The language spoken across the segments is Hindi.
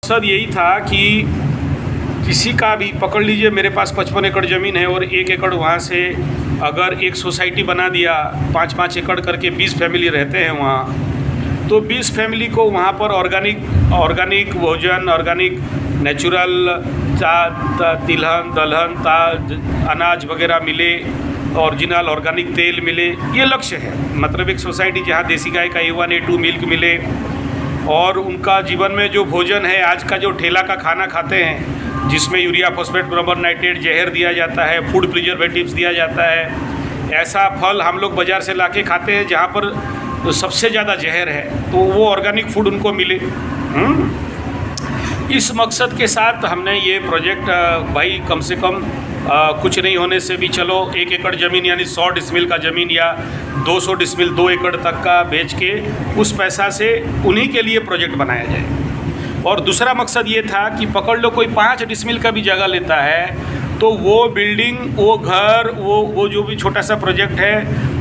मकसद यही था कि किसी का भी पकड़ लीजिए, मेरे पास 55 एकड़ ज़मीन है और 1 एकड़ वहाँ से अगर एक सोसाइटी बना दिया, 5-5 एकड़ करके 20 फैमिली रहते हैं वहाँ, तो 20 फैमिली को वहाँ पर ऑर्गेनिक भोजन, ऑर्गेनिक नेचुरल तिलहन दलहन अनाज वगैरह मिले, ओरिजिनल ऑर्गेनिक तेल मिले, ये लक्ष्य है। मतलब एक सोसाइटी जहाँ देसी गाय का A1 A2 मिल्क मिले और उनका जीवन में जो भोजन है, आज का जो ठेला का खाना खाते हैं जिसमें यूरिया फॉस्फेट ग्रोमर नाइट्रेट जहर दिया जाता है, फूड प्रिजर्वेटिव्स दिया जाता है, ऐसा फल हम लोग बाज़ार से लाके खाते हैं जहाँ पर सबसे ज़्यादा जहर है, तो वो ऑर्गेनिक फूड उनको मिले। इस मकसद के साथ हमने ये प्रोजेक्ट भाई कम से कम कुछ नहीं होने से भी चलो 1 एकड़ ज़मीन यानी 100 डिसमिल का ज़मीन या 200 डिसमिल 2 एकड़ तक का बेच के उस पैसा से उन्हीं के लिए प्रोजेक्ट बनाया जाए। और दूसरा मकसद ये था कि पकड़ लो कोई 5 डिसमिल का भी जगह लेता है तो वो बिल्डिंग, वो घर, वो जो भी छोटा सा प्रोजेक्ट है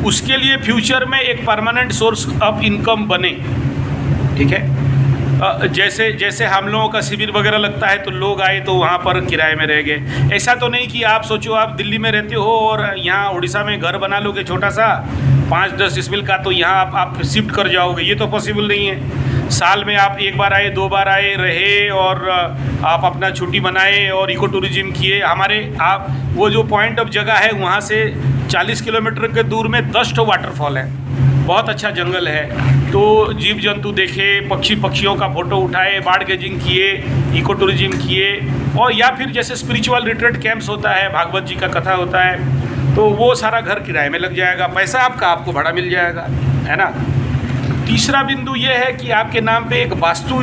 उसके लिए फ्यूचर में एक परमानेंट सोर्स ऑफ इनकम बने। ठीक है, जैसे हम लोगों का शिविर वगैरह लगता है तो लोग आए तो वहाँ पर किराए में रह गए। ऐसा तो नहीं कि आप सोचो आप दिल्ली में रहते हो और यहाँ उड़ीसा में घर बना लोगे छोटा सा 5-10 डिसमिल का, तो यहाँ आप शिफ्ट कर जाओगे, ये तो पॉसिबल नहीं है। साल में आप 1 बार आए, 2 बार आए, रहे और आप अपना छुट्टी बनाए और इको टूरिज्म किए। आप वो जो पॉइंट ऑफ जगह है वहाँ से 40 किलोमीटर के दूर में 10 वाटरफॉल है, बहुत अच्छा जंगल है, तो जीव जंतु देखे, पक्षियों का फ़ोटो उठाए, बाढ़ गेजिंग किए, इको टूरिज्म किए, और या फिर जैसे स्पिरिचुअल रिट्रीट कैंप्स होता है, भागवत जी का कथा होता है, तो वो सारा घर किराए में लग जाएगा, पैसा आपको भाड़ा मिल जाएगा, है ना। तीसरा बिंदु ये है कि आपके नाम पे एक वास्तु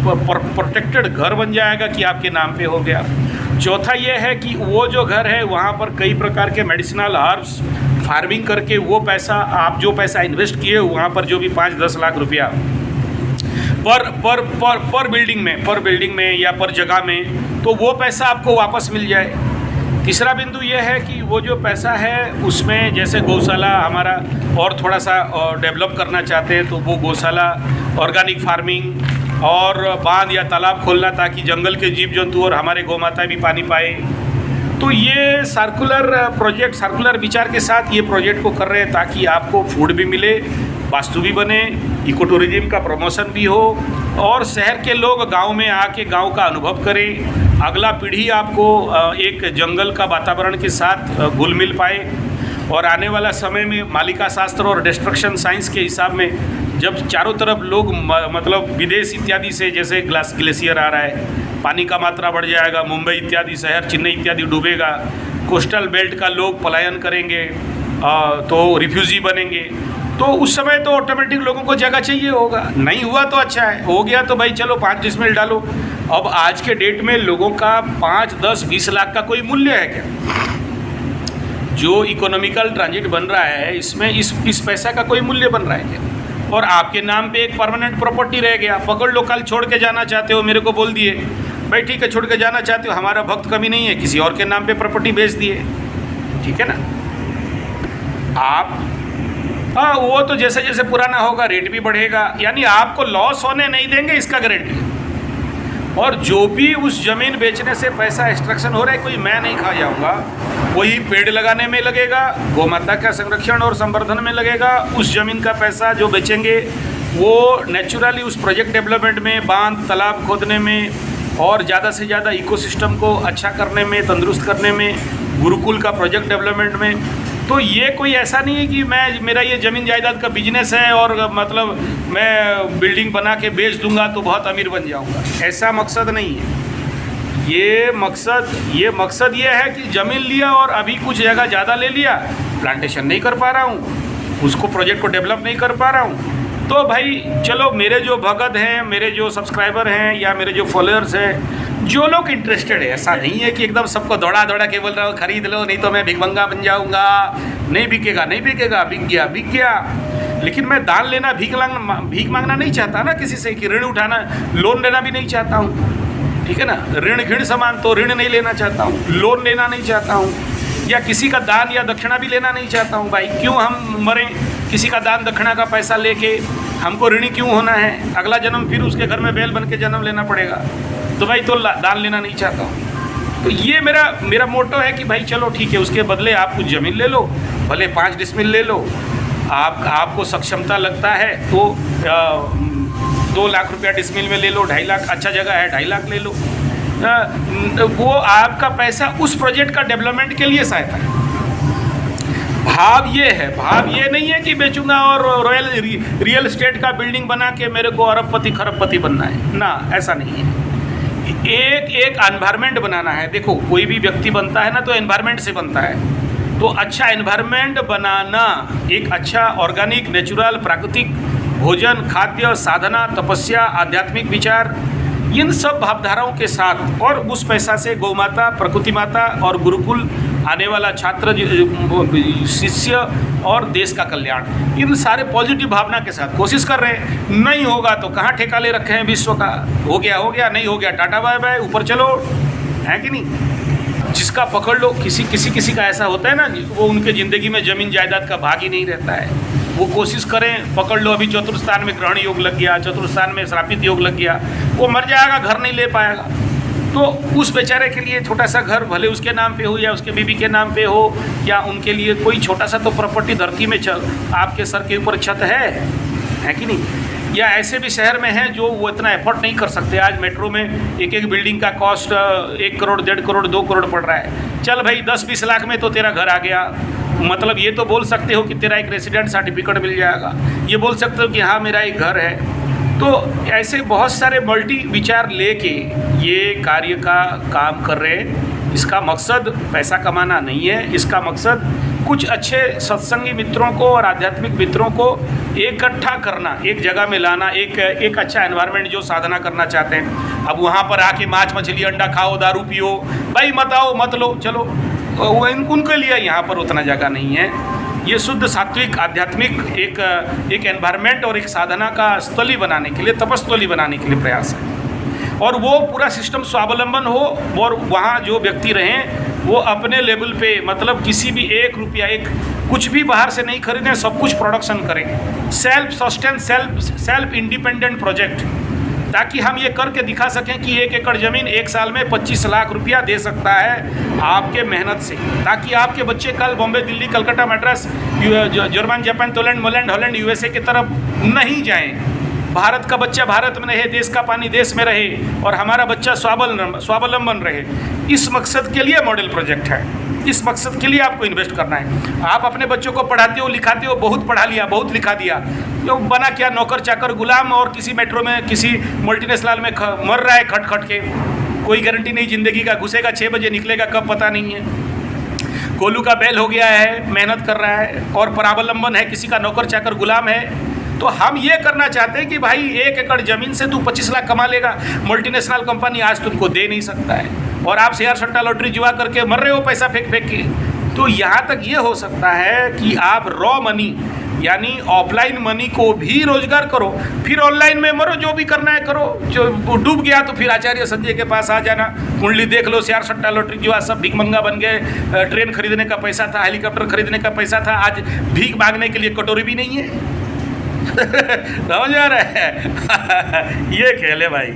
प्रोटेक्टेड घर बन जाएगा कि आपके नाम पे हो गया। चौथा ये है कि वो जो घर है वहाँ पर कई प्रकार के मेडिसिनल हर्ब्स फार्मिंग करके वो पैसा, आप जो पैसा इन्वेस्ट किए वहाँ पर जो भी 5-10 लाख रुपया पर बिल्डिंग में या पर जगह में, तो वो पैसा आपको वापस मिल जाए। तीसरा बिंदु ये है कि वो जो पैसा है उसमें जैसे गौशाला हमारा और थोड़ा सा डेवलप करना चाहते हैं तो वो गौशाला, ऑर्गेनिक फार्मिंग और बांध या तालाब खोलना ताकि जंगल के जीव जंतु और हमारे गौ माता भी पानी पाए। तो ये सर्कुलर विचार के साथ ये प्रोजेक्ट को कर रहे हैं ताकि आपको फूड भी मिले, वास्तु भी बने, इको टूरिज्म का प्रमोशन भी हो और शहर के लोग गांव में आके गांव का अनुभव करें। अगला पीढ़ी आपको एक जंगल का वातावरण के साथ घुल मिल पाए और आने वाला समय में मालिका शास्त्र और डिस्ट्रक्शन साइंस के हिसाब में जब चारों तरफ लोग मतलब विदेश इत्यादि से जैसे ग्लेशियर आ रहा है, पानी का मात्रा बढ़ जाएगा, मुंबई इत्यादि शहर, चेन्नई इत्यादि डूबेगा, कोस्टल बेल्ट का लोग पलायन करेंगे, तो रिफ्यूजी बनेंगे, तो उस समय तो ऑटोमेटिक लोगों को जगह चाहिए होगा। नहीं हुआ तो अच्छा है, हो गया तो भाई चलो 5 डिसमिल डालो। अब आज के डेट में लोगों का 5-10-20 लाख का कोई मूल्य है क्या? जो इकोनॉमिकल ट्रांजिट बन रहा है इसमें इस पैसा का कोई मूल्य बन रहा है क्या? और आपके नाम पे एक परमानेंट प्रॉपर्टी रह गया। पकड़ लो कल छोड़ के जाना चाहते हो, मेरे को बोल दिए भाई ठीक है छोड़ के जाना चाहते हो, हमारा भक्त कमी नहीं है, किसी और के नाम पे प्रॉपर्टी बेच दिए, ठीक है ना। आप वो तो जैसे जैसे पुराना होगा रेट भी बढ़ेगा, यानी आपको लॉस होने नहीं देंगे, इसका गारंटी। और जो भी उस ज़मीन बेचने से पैसा एक्सट्रैक्शन हो रहा है, कोई मैं नहीं खा जाऊँगा, वही पेड़ लगाने में लगेगा, गौ माता का संरक्षण और संवर्धन में लगेगा। उस ज़मीन का पैसा जो बेचेंगे वो नेचुरली उस प्रोजेक्ट डेवलपमेंट में, बांध तालाब खोदने में और ज़्यादा से ज़्यादा इकोसिस्टम को अच्छा करने में, तंदुरुस्त करने में, गुरुकुल का प्रोजेक्ट डेवलपमेंट में। तो ये कोई ऐसा नहीं है कि मेरा ये ज़मीन जायदाद का बिजनेस है और मतलब मैं बिल्डिंग बना के बेच दूंगा तो बहुत अमीर बन जाऊंगा, ऐसा मकसद नहीं है। ये मकसद ये है कि ज़मीन लिया और अभी कुछ जगह ज़्यादा ले लिया, प्लांटेशन नहीं कर पा रहा हूँ, उसको प्रोजेक्ट को डेवलप नहीं कर पा रहा हूँ, तो भाई चलो मेरे जो भगत हैं, मेरे जो सब्सक्राइबर हैं या मेरे जो फॉलोअर्स हैं, जो लोग इंटरेस्टेड है, ऐसा नहीं है कि एकदम सबको दौड़ा के बोल रहा हो खरीद लो नहीं तो मैं भिखमंगा बन जाऊंगा, नहीं बिकेगा, बिक गया। लेकिन मैं दान लेना, भीख मांगना नहीं चाहता ना किसी से, कि ऋण उठाना, लोन लेना भी नहीं चाहता हूँ, ठीक है ना। ऋण घिण समान, तो ऋण नहीं लेना चाहता हूँ, लोन लेना नहीं चाहता हूँ। या किसी का दान या दक्षिणा भी लेना नहीं चाहता हूँ भाई। क्यों हम मरें किसी का दान दक्षिणा का पैसा लेके, हमको ऋणी क्यों होना है? अगला जन्म फिर उसके घर में बैल बन के जन्म लेना पड़ेगा। तो भाई तो दान लेना नहीं चाहता हूँ। तो ये मेरा मोटो है कि भाई चलो ठीक है, उसके बदले आप कुछ ज़मीन ले लो, भले 5 डिसमिल ले लो। आपको सक्षमता लगता है तो 2 लाख रुपया डिसमिल में ले लो, 2.5 लाख, अच्छा जगह है 2.5 लाख ले लो। वो आपका पैसा उस प्रोजेक्ट का डेवलपमेंट के लिए सहायता है। भाव ये नहीं है कि बेचूंगा और रियल एस्टेट का बिल्डिंग बना के मेरे को अरबपति खरबपति बनना है ना, ऐसा नहीं है। एक एनवायरनमेंट बनाना है। देखो कोई भी व्यक्ति बनता है ना तो एनवायरनमेंट से बनता है। तो अच्छा एनवायरनमेंट बनाना, एक अच्छा ऑर्गेनिक नेचुरल प्राकृतिक भोजन, खाद्य, साधना, तपस्या, आध्यात्मिक विचार, इन सब भावधाराओं के साथ, और उस पैसा से गौ माता, प्रकृति माता और गुरुकुल, आने वाला छात्र, शिष्य और देश का कल्याण, इन सारे पॉजिटिव भावना के साथ कोशिश कर रहे हैं। नहीं होगा तो कहाँ ठेका ले रखे हैं विश्व का? हो गया, नहीं हो गया टाटा बाय बाय, ऊपर चलो, है कि नहीं? जिसका पकड़ लो, किसी का ऐसा होता है ना, वो उनके ज़िंदगी में ज़मीन जायदाद का भाग ही नहीं रहता है। वो कोशिश करें, पकड़ लो, अभी चतुर्थान में ग्रहण योग लग गया, चतुर्थान में श्रापित योग लग गया, वो मर जाएगा, घर नहीं ले पाएगा। तो उस बेचारे के लिए छोटा सा घर, भले उसके नाम पे हो या उसके बीवी के नाम पे हो, या उनके लिए कोई छोटा सा तो प्रॉपर्टी धरती में आपके सर के ऊपर छत है कि नहीं? या ऐसे भी शहर में हैं जो वो इतना एफर्ट नहीं कर सकते। आज मेट्रो में एक बिल्डिंग का कॉस्ट 1 करोड़, 1.5 करोड़, 2 करोड़ पड़ रहा है। चल भाई 10-20 लाख में तो तेरा घर आ गया। मतलब ये तो बोल सकते हो कि तेरा एक रेसिडेंट सर्टिफिकेट मिल जाएगा, ये बोल सकते हो कि हाँ मेरा एक घर है। तो ऐसे बहुत सारे मल्टी विचार लेके ये कार्य का काम कर रहे हैं। इसका मकसद पैसा कमाना नहीं है, इसका मकसद कुछ अच्छे सत्संगी मित्रों को और आध्यात्मिक मित्रों को इकट्ठा करना, एक जगह में लाना, एक अच्छा एनवायरनमेंट जो साधना करना चाहते हैं। अब वहाँ पर आके मांस मछली अंडा खाओ, दारू पियो, भाई मत आओ मत लो, चलो उनके लिए यहाँ पर उतना जगह नहीं है। ये शुद्ध सात्विक आध्यात्मिक एक एनवायरनमेंट और एक साधना का स्थली बनाने के लिए, तपस्थली बनाने के लिए प्रयास है। और वो पूरा सिस्टम स्वावलंबन हो और वहाँ जो व्यक्ति रहें वो अपने लेवल पे, मतलब किसी भी 1 रुपया कुछ भी बाहर से नहीं खरीदें, सब कुछ प्रोडक्शन करें। Self sustain, self independent project, ताकि हम ये करके दिखा सकें कि 1 एकड़ ज़मीन 1 साल में 25 लाख रुपया दे सकता है आपके मेहनत से, ताकि आपके बच्चे कल Bombay, Delhi, Calcutta, Madras, German, Japan, Poland, Holland, USA की तरफ नहीं जाएं। भारत का बच्चा भारत में रहे, देश का पानी देश में रहे और हमारा बच्चा स्वावलंबन रहे। इस मकसद के लिए मॉडल प्रोजेक्ट है, इस मकसद के लिए आपको इन्वेस्ट करना है। आप अपने बच्चों को पढ़ाते हो, लिखाते हो, बहुत पढ़ा लिया, बहुत लिखा दिया, तो बना क्या? नौकर चाकर गुलाम, और किसी मेट्रो में किसी मल्टीनेशनल में मर रहा है खट खट के। कोई गारंटी नहीं ज़िंदगी का, घुसेगा 6 बजे निकलेगा कब पता नहीं है। कोलू का बैल हो गया है, मेहनत कर रहा है और परावलंबन है, किसी का नौकर चाकर गुलाम है। तो हम ये करना चाहते हैं कि भाई 1 एकड़ ज़मीन से तू 25 लाख कमा लेगा, मल्टीनेशनल कंपनी आज तुमको दे नहीं सकता है, और आप शेयर सट्टा लॉटरी जुआ करके मर रहे हो पैसा फेंक के। तो यहाँ तक ये हो सकता है कि आप रॉ मनी यानी ऑफलाइन मनी को भी रोजगार करो, फिर ऑनलाइन में मरो, जो भी करना है करो। जो डूब गया तो फिर आचार्य संजय के पास आ जाना, कुंडली देख लो, शेयर सट्टा लॉटरी जुआ सब भिखमंगा बन गए। ट्रेन खरीदने का पैसा था, हेलीकॉप्टर खरीदने का पैसा था, आज भीख मांगने के लिए कटोरी भी नहीं है। समझ आ रहा है? ये खेल है भाई।